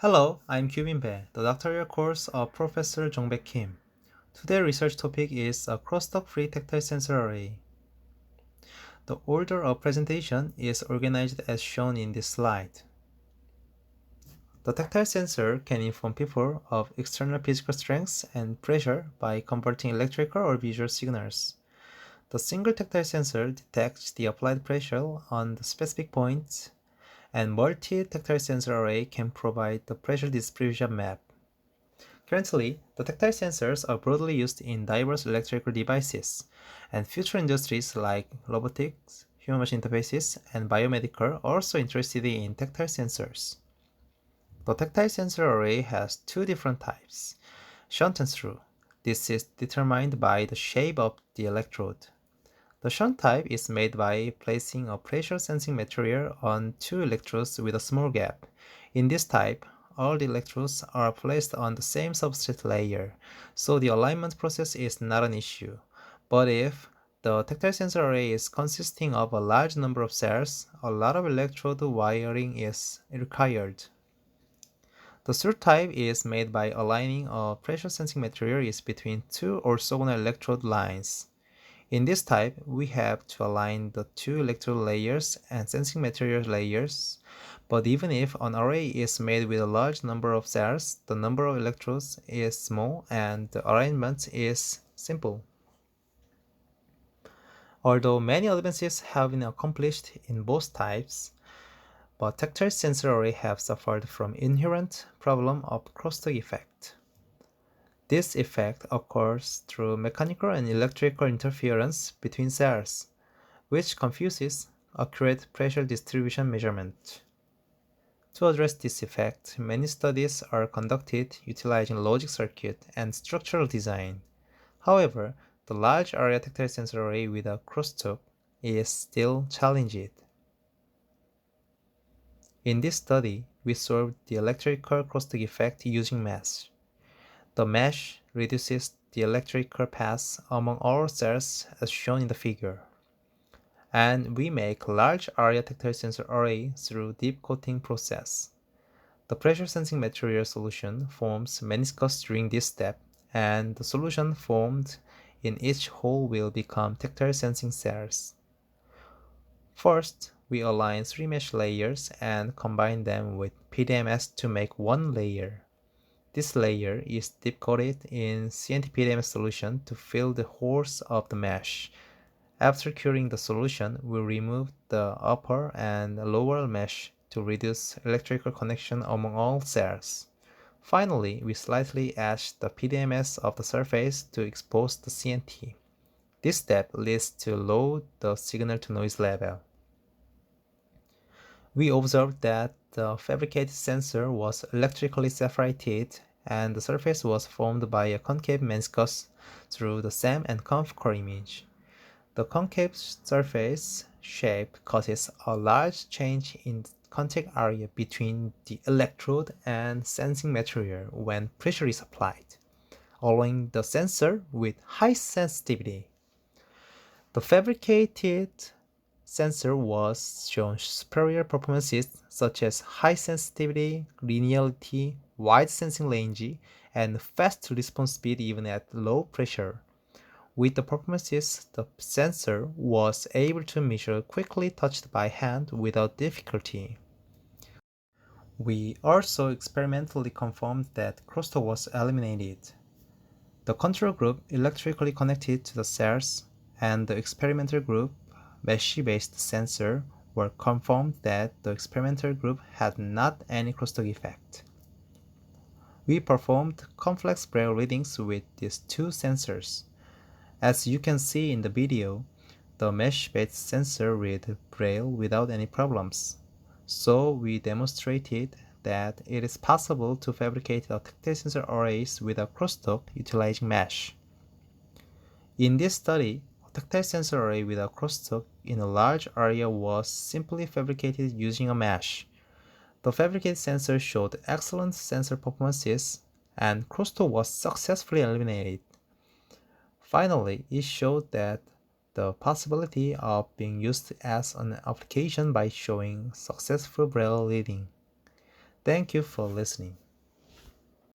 Hello, I'm Kyubin Bae, the doctoral course of Professor Jong-baek Kim. Today's research topic is a crosstalk-free tactile sensor array. The order of presentation is organized as shown in this slide. The tactile sensor can inform people of external physical strength and pressure by converting electrical or visual signals. The single tactile sensor detects the applied pressure on the specific point, and multi-tactile sensor array can provide the pressure distribution map. Currently, the tactile sensors are broadly used in diverse electrical devices, and future industries like robotics, human-machine interfaces, and biomedical are also interested in tactile sensors. The tactile sensor array has two different types, shunt and through. This is determined by the shape of the electrode. The shunt type is made by placing a pressure sensing material on two electrodes with a small gap. In this type, all the electrodes are placed on the same substrate layer, so the alignment process is not an issue. But if the tactile sensor array is consisting of a large number of cells, a lot of electrode wiring is required. The third type is made by aligning a pressure sensing material between two orthogonal electrode lines. In this type, we have to align the two electrode layers and sensing material layers, but even if an array is made with a large number of cells, the number of electrodes is small and the arrangement is simple. Although many advances have been accomplished in both types, but tactile sensor array have suffered from inherent problem of crosstalk effect. This effect occurs through mechanical and electrical interference between cells, which confuses accurate pressure distribution measurement. To address this effect, many studies are conducted utilizing logic circuit and structural design. However, the large area tactile sensor array with a crosstalk is still challenged. In this study, we solved the electrical crosstalk effect using mesh. The mesh reduces the electrical path among all cells as shown in the figure. And we make large area tactile sensor array through deep coating process. The pressure sensing material solution forms meniscus during this step, and the solution formed in each hole will become tactile sensing cells. First, we align three mesh layers and combine them with PDMS to make one layer. This layer is deep coated in CNT-PDMS solution to fill the holes of the mesh. After curing the solution, we remove the upper and lower mesh to reduce electrical connection among all cells. Finally, we slightly etch the PDMS of the surface to expose the CNT. This step leads to lower the signal-to-noise level. We observed that the fabricated sensor was electrically separated and the surface was formed by a concave meniscus through the SEM and conf core image. The concave surface shape causes a large change in contact area between the electrode and sensing material when pressure is applied, allowing the sensor with high sensitivity. The fabricated sensor was shown superior performances such as high sensitivity, linearity, wide sensing range, and fast response speed even at low pressure. With the performances, the sensor was able to measure quickly touched by hand without difficulty. We also experimentally confirmed that crosstalk was eliminated. The control group electrically connected to the cells, and the experimental group mesh-based sensor were confirmed that the experimental group had not any crosstalk effect. We performed complex Braille readings with these two sensors. As you can see in the video, the mesh-based sensor read Braille without any problems. So we demonstrated that it is possible to fabricate a tactile sensor arrays with a crosstalk utilizing mesh. In this study, a tactile sensor array with a crosstalk in a large area was simply fabricated using a mesh. The fabricated sensor showed excellent sensor performances, and crosstalk was successfully eliminated. Finally, it showed that the possibility of being used as an application by showing successful Braille reading. Thank you for listening.